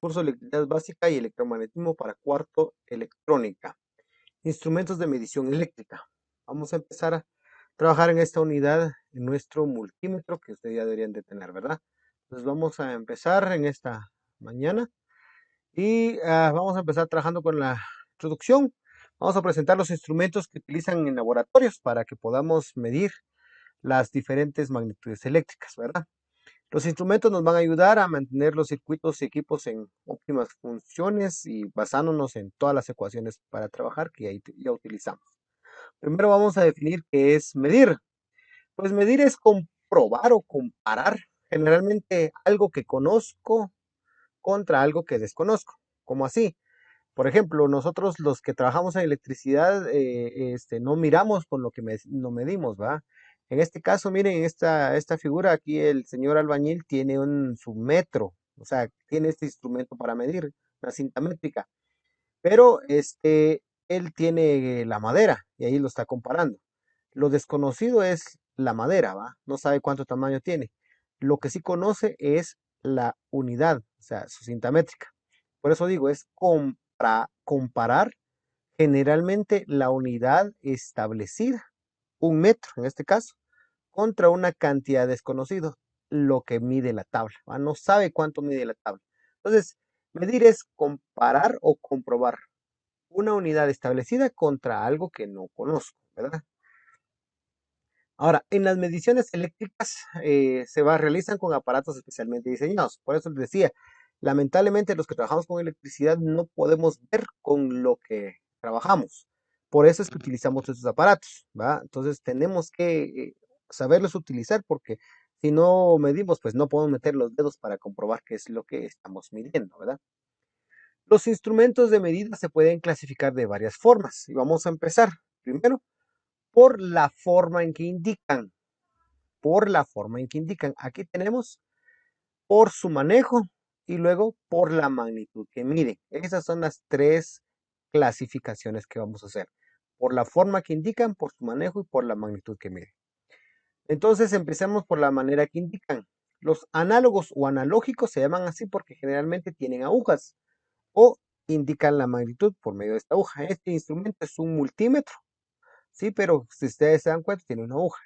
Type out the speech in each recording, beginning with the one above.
curso de electricidad básica y electromagnetismo para cuarto electrónica. Instrumentos de medición eléctrica. Vamos a empezar a trabajar en esta unidad en nuestro multímetro que ustedes ya deberían de tener, ¿verdad? Entonces vamos a empezar en esta mañana y vamos a empezar trabajando con la introducción. Vamos a presentar los instrumentos que utilizan en laboratorios para que podamos medir las diferentes magnitudes eléctricas, ¿verdad? Los instrumentos nos van a ayudar a mantener los circuitos y equipos en óptimas funciones y basándonos en todas las ecuaciones para trabajar que ya utilizamos. Primero vamos a definir qué es medir. Pues medir es comprobar o comparar generalmente algo que conozco contra algo que desconozco. ¿Cómo así? Por ejemplo, nosotros los que trabajamos en electricidad, no miramos con lo que no medimos, ¿va? En este caso, miren, esta figura aquí, el señor albañil tiene su metro, o sea, tiene este instrumento para medir, una cinta métrica, pero él tiene la madera y ahí lo está comparando. Lo desconocido es la madera, ¿va? No sabe cuánto tamaño tiene. Lo que sí conoce es la unidad, o sea, su cinta métrica. Por eso digo, es comparar generalmente la unidad establecida, un metro en este caso, contra una cantidad desconocida, lo que mide la tabla, ¿va? No sabe cuánto mide la tabla. Entonces, medir es comparar o comprobar una unidad establecida contra algo que no conozco, ¿verdad? Ahora, en las mediciones eléctricas realizan con aparatos especialmente diseñados. Por eso les decía, lamentablemente los que trabajamos con electricidad no podemos ver con lo que trabajamos. Por eso es que utilizamos estos aparatos, ¿va? Entonces tenemos que saberlos utilizar porque si no medimos, pues no podemos meter los dedos para comprobar qué es lo que estamos midiendo, ¿verdad? Los instrumentos de medida se pueden clasificar de varias formas y vamos a empezar primero por la forma en que indican por la forma en que indican. Aquí tenemos por su manejo y luego por la magnitud que mide. Esas son las tres clasificaciones que vamos a hacer. Por la forma que indican, por su manejo y por la magnitud que mide. Entonces empecemos por la manera que indican. Los análogos o analógicos se llaman así porque generalmente tienen agujas o indican la magnitud por medio de esta aguja. Este instrumento es un multímetro. Sí, pero si ustedes se dan cuenta, tiene una aguja.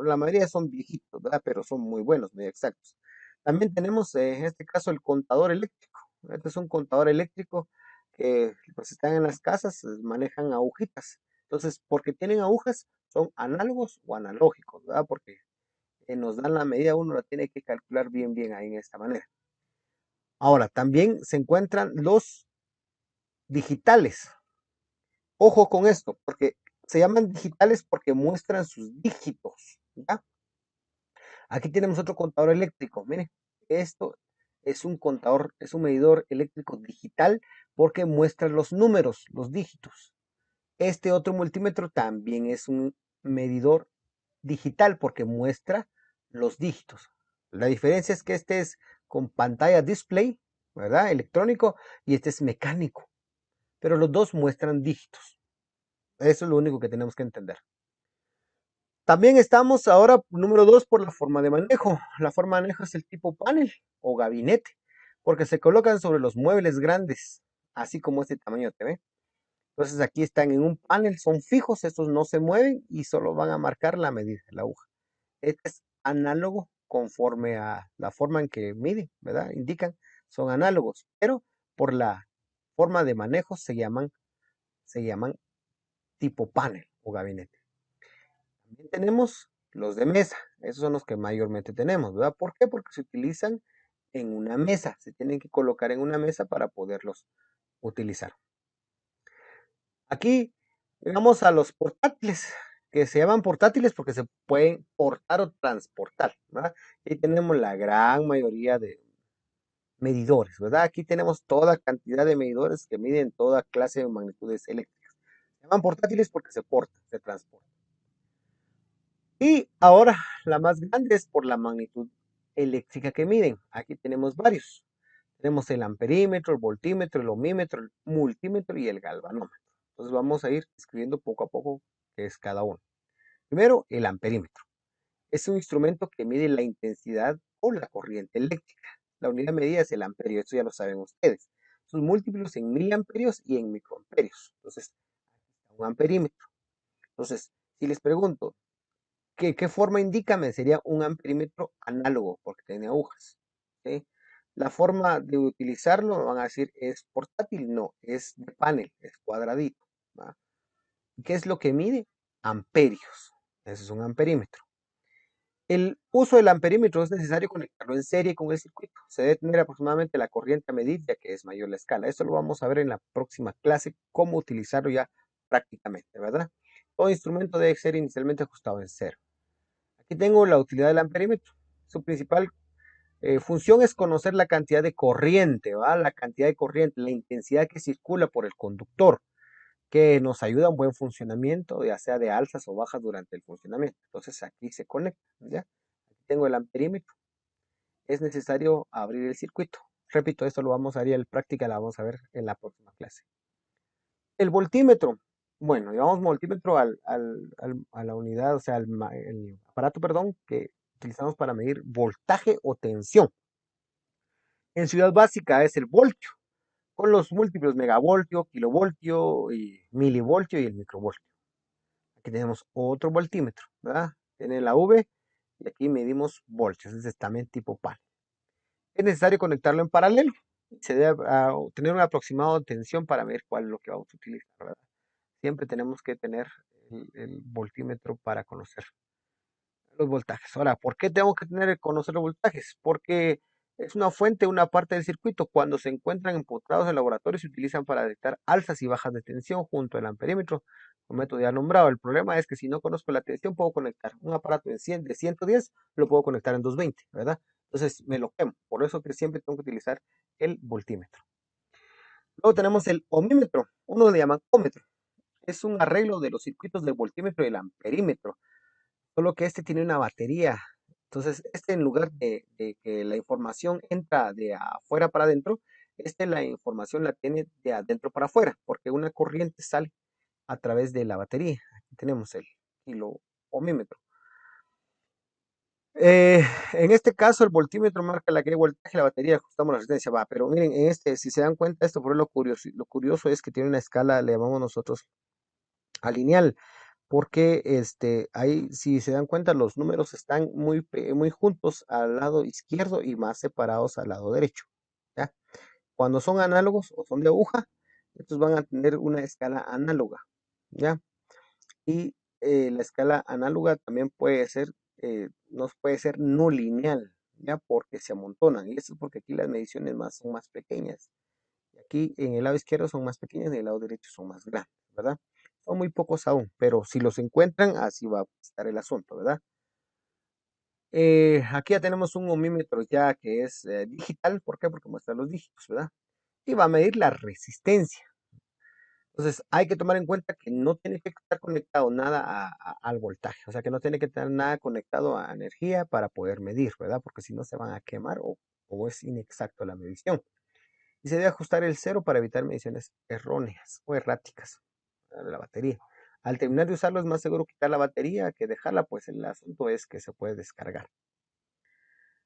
La mayoría son viejitos, ¿verdad? Pero son muy buenos, muy exactos. También tenemos en este caso el contador eléctrico. Este es un contador eléctrico que pues están en las casas, manejan agujitas. Entonces, porque tienen agujas, son análogos o analógicos, ¿verdad? Porque nos dan la medida, uno la tiene que calcular bien, bien ahí en esta manera. Ahora, también se encuentran los digitales. Ojo con esto, porque se llaman digitales porque muestran sus dígitos, ¿ya? Aquí tenemos otro contador eléctrico. Miren, esto es un contador, es un medidor eléctrico digital porque muestra los números, los dígitos. Este otro multímetro también es un medidor digital porque muestra los dígitos. La diferencia es que este es con pantalla display, ¿verdad? Electrónico, y este es mecánico. Pero los dos muestran dígitos. Eso es lo único que tenemos que entender. También estamos ahora, número 2, por la forma de manejo. La forma de manejo es el tipo panel o gabinete, porque se colocan sobre los muebles grandes, así como este tamaño TV. Entonces aquí están en un panel, son fijos, estos no se mueven y solo van a marcar la medida, la aguja. Este es análogo conforme a la forma en que miden, ¿verdad? Indican, son análogos, pero por la forma de manejo se llaman tipo panel o gabinete. También tenemos los de mesa, esos son los que mayormente tenemos, ¿verdad? ¿Por qué? Porque se utilizan en una mesa, se tienen que colocar en una mesa para poderlos utilizar. Aquí vamos a los portátiles, que se llaman portátiles porque se pueden portar o transportar, ¿verdad? Y tenemos la gran mayoría de medidores, ¿verdad? Aquí tenemos toda cantidad de medidores que miden toda clase de magnitudes eléctricas. Se llaman portátiles porque se portan, se transportan. Y ahora la más grande es por la magnitud eléctrica que miden. Aquí tenemos varios. Tenemos el amperímetro, el voltímetro, el ohmímetro, el multímetro y el galvanómetro. Entonces vamos a ir escribiendo poco a poco qué es cada uno. Primero, el amperímetro. Es un instrumento que mide la intensidad o la corriente eléctrica. La unidad de medida es el amperio, eso ya lo saben ustedes. Sus múltiplos en miliamperios y en microamperios. Entonces, un amperímetro. Entonces, si les pregunto, ¿qué forma indícame? Sería un amperímetro análogo, porque tiene agujas. ¿Sí? La forma de utilizarlo, me van a decir, ¿es portátil? No, es de panel, es cuadradito. ¿Va? ¿Qué es lo que mide? Amperios. Ese es un amperímetro. El uso del amperímetro es necesario conectarlo en serie con el circuito. Se debe tener aproximadamente la corriente a medir, ya que es mayor la escala. Esto lo vamos a ver en la próxima clase, cómo utilizarlo ya prácticamente, ¿verdad? Todo instrumento debe ser inicialmente ajustado en cero. Aquí tengo la utilidad del amperímetro. Su principal función es conocer la cantidad de corriente, ¿va? La cantidad de corriente, la intensidad que circula por el conductor, que nos ayuda a un buen funcionamiento, ya sea de alzas o bajas durante el funcionamiento. Entonces aquí se conecta, ¿ya? Aquí tengo el amperímetro. Es necesario abrir el circuito. Repito, esto lo vamos a ver en el práctica, la vamos a ver en la próxima clase. El voltímetro. Bueno, llamamos voltímetro a la unidad, o sea, el aparato, perdón, que utilizamos para medir voltaje o tensión. En ciudad básica es el voltio, con los múltiplos megavoltio, kilovoltio, y milivoltio y el microvoltio. Aquí tenemos otro voltímetro, ¿verdad? Tiene la V y aquí medimos voltios, es también tipo PAN. Es necesario conectarlo en paralelo. Se debe tener un aproximado de tensión para ver cuál es lo que vamos a utilizar, ¿verdad? Siempre tenemos que tener el voltímetro para conocer los voltajes. Ahora, ¿por qué tengo que conocer los voltajes? Porque es una fuente, una parte del circuito. Cuando se encuentran empotrados en el laboratorio, se utilizan para detectar alzas y bajas de tensión junto al amperímetro, un método ya nombrado. El problema es que si no conozco la tensión, puedo conectar un aparato de 100, de 110, lo puedo conectar en 220, ¿verdad? Entonces me lo quemo. Por eso que siempre tengo que utilizar el voltímetro. Luego tenemos el ohmímetro, uno le llaman ómetro. Es un arreglo de los circuitos del voltímetro y el amperímetro, solo que este tiene una batería. Entonces, este en lugar de que la información entra de afuera para adentro, este la información la tiene de adentro para afuera, porque una corriente sale a través de la batería. Aquí tenemos el kilo ohmímetro. En este caso, el voltímetro marca la que hay voltaje, la batería, ajustamos la resistencia, va, pero miren, en este, si se dan cuenta, esto por lo curioso es que tiene una escala, le llamamos nosotros a lineal, porque ahí, si se dan cuenta, los números están muy juntos al lado izquierdo y más separados al lado derecho, ¿ya? Cuando son análogos o son de aguja, estos van a tener una escala análoga, ¿ya? Y la escala análoga también puede ser, no puede ser no lineal, ¿ya? Porque se amontonan, y eso es porque aquí las mediciones son más pequeñas. Aquí en el lado izquierdo son más pequeñas y en el lado derecho son más grandes, ¿verdad? Son muy pocos aún, pero si los encuentran, así va a estar el asunto, ¿verdad? Aquí ya tenemos un ohmímetro ya que es digital, ¿por qué? Porque muestra los dígitos, ¿verdad? Y va a medir la resistencia. Entonces, hay que tomar en cuenta que no tiene que estar conectado nada al voltaje, o sea, que no tiene que tener nada conectado a energía para poder medir, ¿verdad? Porque si no se van a quemar o es inexacto la medición. Y se debe ajustar el cero para evitar mediciones erróneas o erráticas de la batería. Al terminar de usarlo es más seguro quitar la batería que dejarla, pues el asunto es que se puede descargar.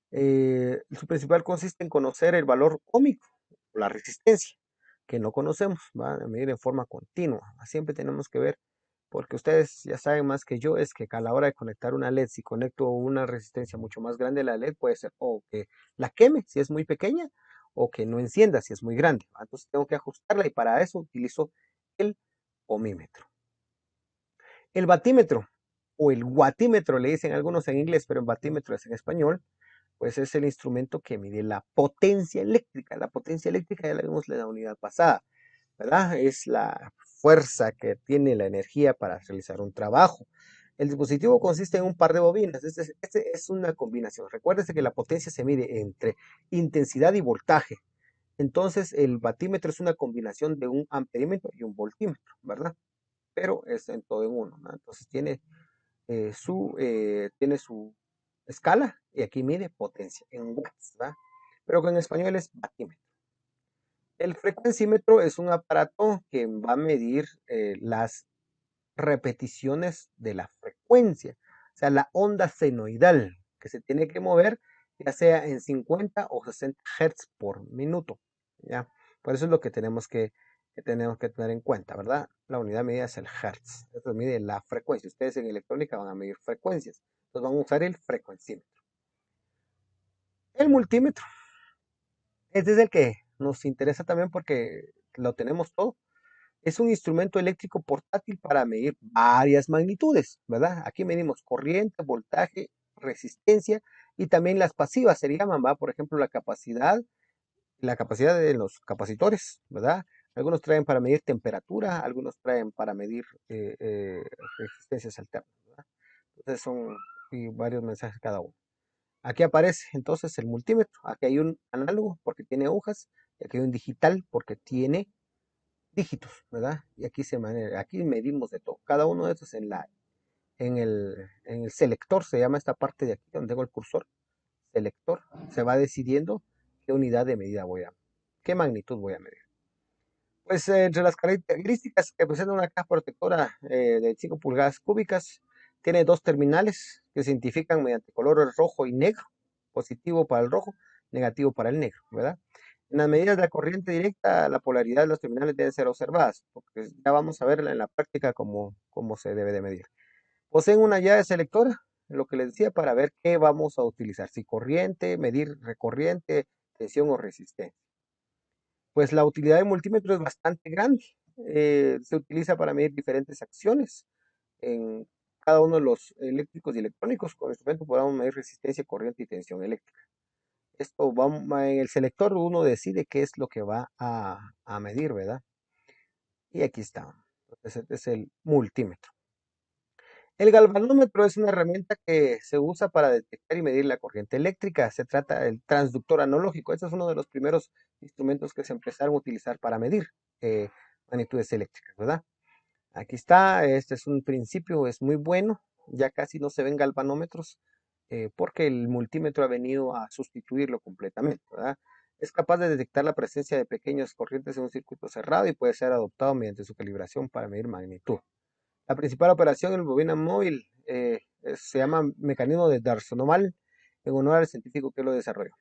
Su principal consiste en conocer el valor óhmico, la resistencia, que no conocemos, va a medir en forma continua. Siempre tenemos que ver, porque ustedes ya saben más que yo, es que a la hora de conectar una LED, si conecto una resistencia mucho más grande, la LED puede ser o que la queme si es muy pequeña, o que no encienda si es muy grande. Entonces tengo que ajustarla y para eso utilizo el ohmímetro. El batímetro o el watímetro, le dicen algunos en inglés, pero el batímetro es en español, pues es el instrumento que mide la potencia eléctrica. La potencia eléctrica ya la vimos en la unidad pasada, ¿verdad? Es la fuerza que tiene la energía para realizar un trabajo. El dispositivo consiste en un par de bobinas. Este es una combinación. Recuérdese que la potencia se mide entre intensidad y voltaje. Entonces, el batímetro es una combinación de un amperímetro y un voltímetro, ¿verdad? Pero es en todo en uno, ¿no? Entonces, tiene su escala y aquí mide potencia en watts, ¿va? Pero que en español es batímetro. El frecuencímetro es un aparato que va a medir las repeticiones de la frecuencia, o sea, la onda senoidal que se tiene que mover ya sea en 50 o 60 Hz por minuto, ¿ya? Por eso es lo que tenemos que tener en cuenta, ¿verdad? La unidad de medida es el Hertz. Esto mide la frecuencia. Ustedes en electrónica van a medir frecuencias. Entonces van a usar el frecuencímetro. El multímetro. Este es el que nos interesa también porque lo tenemos todo. Es un instrumento eléctrico portátil para medir varias magnitudes, ¿verdad? Aquí medimos corriente, voltaje, resistencia y también las pasivas se llaman, ¿va? Por ejemplo, la capacidad de los capacitores, ¿verdad? Algunos traen para medir temperatura, algunos traen para medir resistencias alternas, ¿verdad? Entonces son y varios mensajes cada uno. Aquí aparece entonces el multímetro. Aquí hay un análogo porque tiene agujas, y aquí hay un digital porque tiene dígitos, ¿verdad? Y aquí medimos de todo. Cada uno de estos en el selector, se llama esta parte de aquí donde tengo el cursor, selector, se va decidiendo qué unidad de medida qué magnitud voy a medir. Pues entre las características que presenta una caja protectora de 5 pulgadas cúbicas, tiene dos terminales que se identifican mediante colores rojo y negro, positivo para el rojo, negativo para el negro, ¿verdad? En las medidas de la corriente directa, la polaridad de los terminales deben ser observadas, porque ya vamos a ver en la práctica cómo se debe de medir. Poseen una llave selectora, lo que les decía, para ver qué vamos a utilizar, si corriente, medir recorriente, tensión o resistencia. Pues la utilidad del multímetro es bastante grande. Se utiliza para medir diferentes acciones en cada uno de los eléctricos y electrónicos. Con el instrumento podemos medir resistencia, corriente y tensión eléctrica. Esto va en el selector, uno decide qué es lo que va a medir, ¿verdad? Y aquí está. Entonces, este es el multímetro. El galvanómetro es una herramienta que se usa para detectar y medir la corriente eléctrica. Se trata del transductor analógico. Este es uno de los primeros instrumentos que se empezaron a utilizar para medir eh, magnitudes eléctricas, ¿verdad? Aquí está, este es un principio, es muy bueno. Ya casi no se ven galvanómetros porque el multímetro ha venido a sustituirlo completamente, ¿verdad? Es capaz de detectar la presencia de pequeñas corrientes en un circuito cerrado y puede ser adoptado mediante su calibración para medir magnitud. La principal operación en bobina móvil se llama mecanismo de D'Arsenal en honor al científico que lo desarrolló.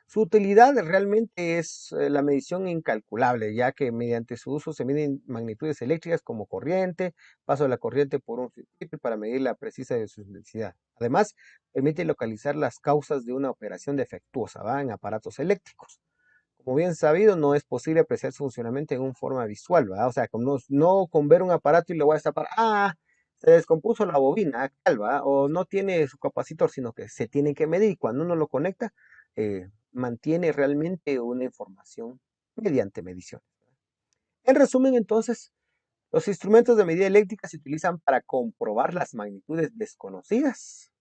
Su utilidad realmente es la medición incalculable, ya que mediante su uso se miden magnitudes eléctricas como corriente, paso de la corriente por un circuito para medir la precisa de su intensidad. Además, permite localizar las causas de una operación defectuosa, ¿va? En aparatos eléctricos. Como bien sabido, no es posible apreciar su funcionamiento en una forma visual, ¿verdad? O sea, no con ver un aparato y lo voy a destapar, se descompuso la bobina, calva, o no tiene su capacitor, sino que se tiene que medir y cuando uno lo conecta, mantiene realmente una información mediante medición. En resumen, entonces, los instrumentos de medida eléctrica se utilizan para comprobar las magnitudes desconocidas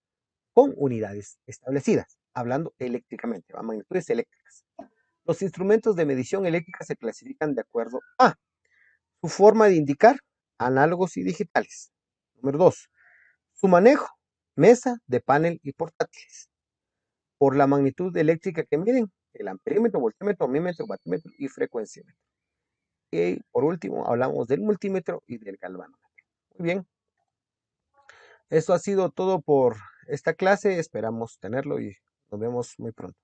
con unidades establecidas, hablando eléctricamente, ¿va? Magnitudes eléctricas. Los instrumentos de medición eléctrica se clasifican de acuerdo a su forma de indicar, análogos y digitales. Número 2, su manejo, mesa, de panel y portátiles. Por la magnitud eléctrica que miden, el amperímetro, voltímetro, ohmímetro, batímetro y frecuencímetro. Y por último, hablamos del multímetro y del galvanómetro. Muy bien, eso ha sido todo por esta clase. Esperamos tenerlo y nos vemos muy pronto.